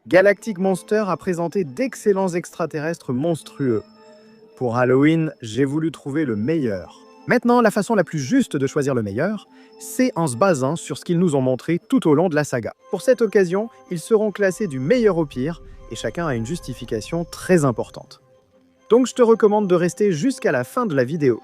Galactic Monster a présenté d'excellents extraterrestres monstrueux. Pour Halloween, j'ai voulu trouver le meilleur. Maintenant, la façon la plus juste de choisir le meilleur, c'est en se basant sur ce qu'ils nous ont montré tout au long de la saga. Pour cette occasion, ils seront classés du meilleur au pire, et chacun a une justification très importante. Donc je te recommande de rester jusqu'à la fin de la vidéo.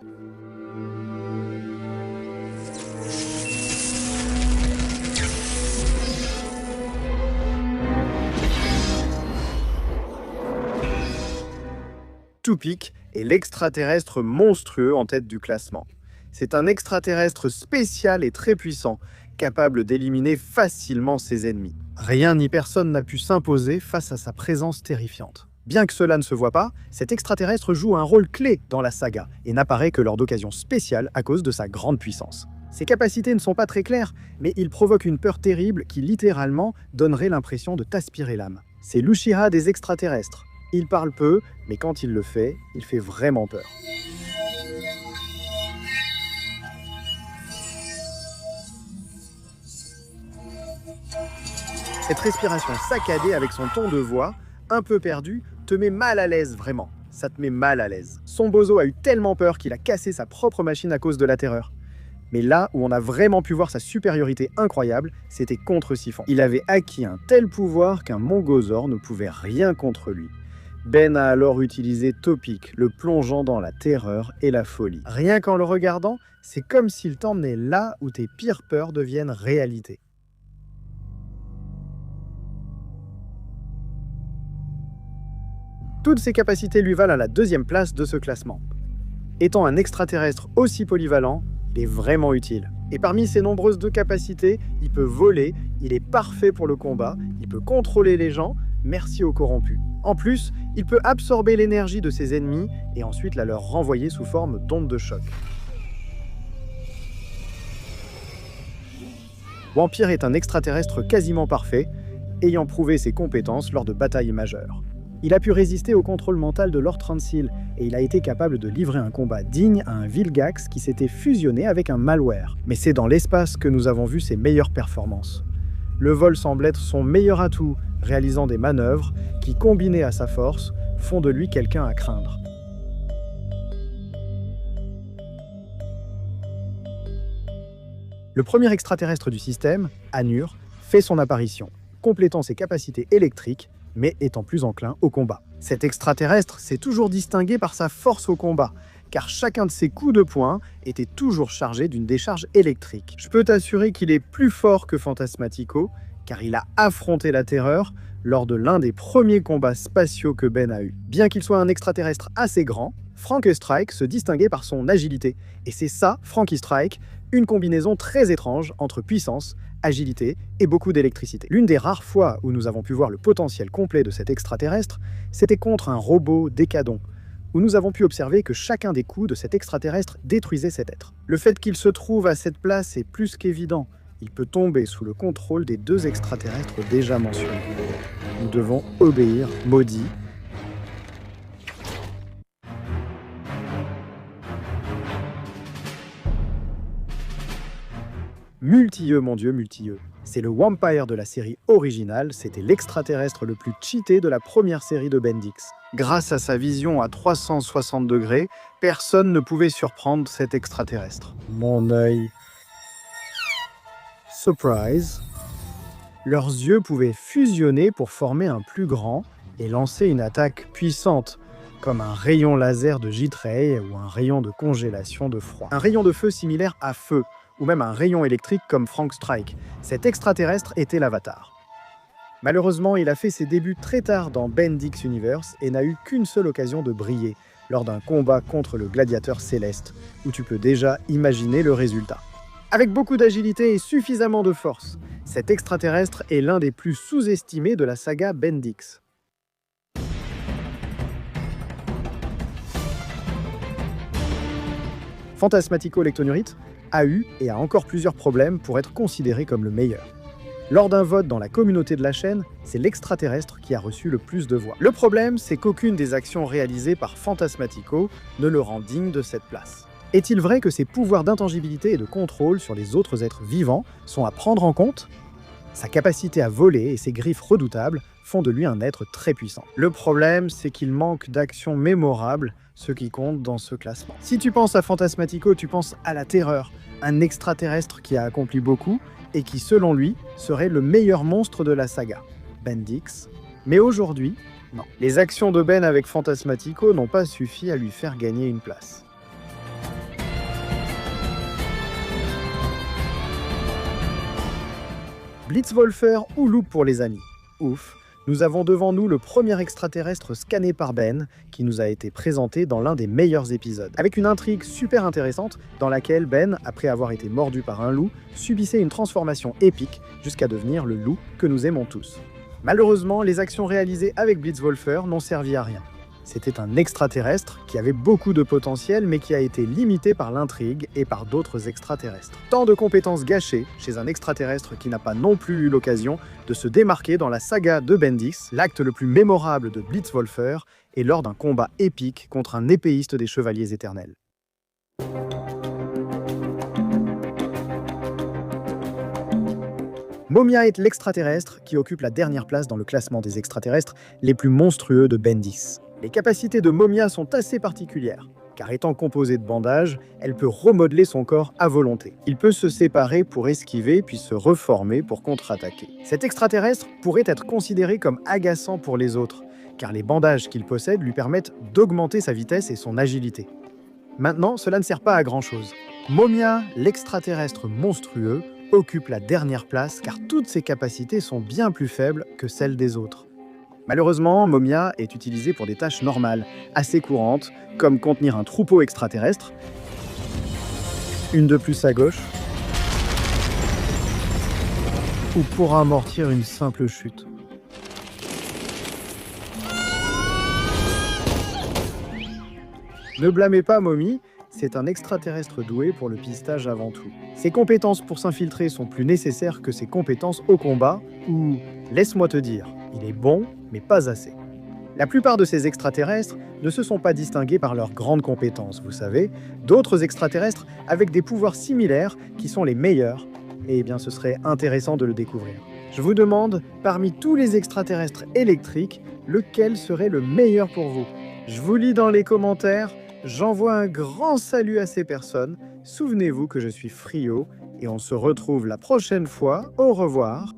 Tupik est l'extraterrestre monstrueux en tête du classement. C'est un extraterrestre spécial et très puissant, capable d'éliminer facilement ses ennemis. Rien ni personne n'a pu s'imposer face à sa présence terrifiante. Bien que cela ne se voit pas, cet extraterrestre joue un rôle clé dans la saga et n'apparaît que lors d'occasions spéciales à cause de sa grande puissance. Ses capacités ne sont pas très claires, mais il provoque une peur terrible qui littéralement donnerait l'impression de t'aspirer l'âme. C'est l'Uchiha des extraterrestres. Il parle peu, mais quand il fait vraiment peur. Cette respiration saccadée avec son ton de voix, un peu perdu, te met mal à l'aise vraiment. Ça te met mal à l'aise. Son bozo a eu tellement peur qu'il a cassé sa propre machine à cause de la terreur. Mais là où on a vraiment pu voir sa supériorité incroyable, c'était contre Siphon. Il avait acquis un tel pouvoir qu'un Mongozor ne pouvait rien contre lui. Ben a alors utilisé Tupik, le plongeant dans la terreur et la folie. Rien qu'en le regardant, c'est comme s'il t'emmenait là où tes pires peurs deviennent réalité. Toutes ces capacités lui valent à la deuxième place de ce classement. Étant un extraterrestre aussi polyvalent, il est vraiment utile. Et parmi ses nombreuses capacités, il peut voler, il est parfait pour le combat, il peut contrôler les gens, merci aux corrompus. En plus, il peut absorber l'énergie de ses ennemis et ensuite la leur renvoyer sous forme d'ondes de choc. Vampire est un extraterrestre quasiment parfait, ayant prouvé ses compétences lors de batailles majeures. Il a pu résister au contrôle mental de Lord Transil et il a été capable de livrer un combat digne à un Vilgax qui s'était fusionné avec un malware. Mais c'est dans l'espace que nous avons vu ses meilleures performances. Le vol semble être son meilleur atout, réalisant des manœuvres qui, combinées à sa force, font de lui quelqu'un à craindre. Le premier extraterrestre du système, Anur, fait son apparition, complétant ses capacités électriques, mais étant plus enclin au combat. Cet extraterrestre s'est toujours distingué par sa force au combat, car chacun de ses coups de poing était toujours chargé d'une décharge électrique. Je peux t'assurer qu'il est plus fort que Phantasmatico, car il a affronté la terreur lors de l'un des premiers combats spatiaux que Ben a eu. Bien qu'il soit un extraterrestre assez grand, Frankie Strike se distinguait par son agilité. Et c'est ça, Frankie Strike, une combinaison très étrange entre puissance, agilité et beaucoup d'électricité. L'une des rares fois où nous avons pu voir le potentiel complet de cet extraterrestre, c'était contre un robot Décadon, où nous avons pu observer que chacun des coups de cet extraterrestre détruisait cet être. Le fait qu'il se trouve à cette place est plus qu'évident. Il peut tomber sous le contrôle des deux extraterrestres déjà mentionnés. Nous devons obéir, maudit. Multilleux, mon Dieu, multilleux. C'est le Vampire de la série originale, c'était l'extraterrestre le plus cheaté de la première série de Bendix. Grâce à sa vision à 360 degrés, personne ne pouvait surprendre cet extraterrestre. Mon œil. Surprise. Leurs yeux pouvaient fusionner pour former un plus grand et lancer une attaque puissante, comme un rayon laser de J-Ray ou un rayon de congélation de froid. Un rayon de feu similaire à feu, ou même un rayon électrique comme Frank Strike. Cet extraterrestre était l'Avatar. Malheureusement, il a fait ses débuts très tard dans Bendix Universe et n'a eu qu'une seule occasion de briller, lors d'un combat contre le gladiateur céleste, où tu peux déjà imaginer le résultat. Avec beaucoup d'agilité et suffisamment de force, cet extraterrestre est l'un des plus sous-estimés de la saga Bendix. Phantasmatico Lectonurite a eu et a encore plusieurs problèmes pour être considéré comme le meilleur. Lors d'un vote dans la communauté de la chaîne, c'est l'extraterrestre qui a reçu le plus de voix. Le problème, c'est qu'aucune des actions réalisées par Phantasmatico ne le rend digne de cette place. Est-il vrai que ses pouvoirs d'intangibilité et de contrôle sur les autres êtres vivants sont à prendre en compte ? Sa capacité à voler et ses griffes redoutables font de lui un être très puissant. Le problème, c'est qu'il manque d'actions mémorables, ce qui compte dans ce classement. Si tu penses à Fantasmatico, tu penses à la Terreur, un extraterrestre qui a accompli beaucoup et qui, selon lui, serait le meilleur monstre de la saga, Bendix. Mais aujourd'hui, non. Les actions de Ben avec Fantasmatico n'ont pas suffi à lui faire gagner une place. Blitzwolfer ou Loop pour les amis. Ouf, nous avons devant nous le premier extraterrestre scanné par Ben, qui nous a été présenté dans l'un des meilleurs épisodes. Avec une intrigue super intéressante, dans laquelle Ben, après avoir été mordu par un loup, subissait une transformation épique jusqu'à devenir le loup que nous aimons tous. Malheureusement, les actions réalisées avec Blitzwolfer n'ont servi à rien. C'était un extraterrestre qui avait beaucoup de potentiel mais qui a été limité par l'intrigue et par d'autres extraterrestres. Tant de compétences gâchées chez un extraterrestre qui n'a pas non plus eu l'occasion de se démarquer dans la saga de Bendix, l'acte le plus mémorable de Blitzwolfer est lors d'un combat épique contre un épéiste des Chevaliers Éternels. Momia est l'extraterrestre qui occupe la dernière place dans le classement des extraterrestres les plus monstrueux de Bendix. Les capacités de Momia sont assez particulières, car étant composée de bandages, elle peut remodeler son corps à volonté. Il peut se séparer pour esquiver, puis se reformer pour contre-attaquer. Cet extraterrestre pourrait être considéré comme agaçant pour les autres, car les bandages qu'il possède lui permettent d'augmenter sa vitesse et son agilité. Maintenant, cela ne sert pas à grand-chose. Momia, l'extraterrestre monstrueux, occupe la dernière place car toutes ses capacités sont bien plus faibles que celles des autres. Malheureusement, Momia est utilisée pour des tâches normales, assez courantes, comme contenir un troupeau extraterrestre, une de plus à gauche, ou pour amortir une simple chute. Ne blâmez pas Mommy, c'est un extraterrestre doué pour le pistage avant tout. Ses compétences pour s'infiltrer sont plus nécessaires que ses compétences au combat, ou, laisse-moi te dire, il est bon, mais pas assez. La plupart de ces extraterrestres ne se sont pas distingués par leurs grandes compétences, vous savez. D'autres extraterrestres avec des pouvoirs similaires qui sont les meilleurs, eh bien ce serait intéressant de le découvrir. Je vous demande, parmi tous les extraterrestres électriques, lequel serait le meilleur pour vous? Je vous lis dans les commentaires. J'envoie un grand salut à ces personnes. Souvenez-vous que je suis Frio et on se retrouve la prochaine fois. Au revoir.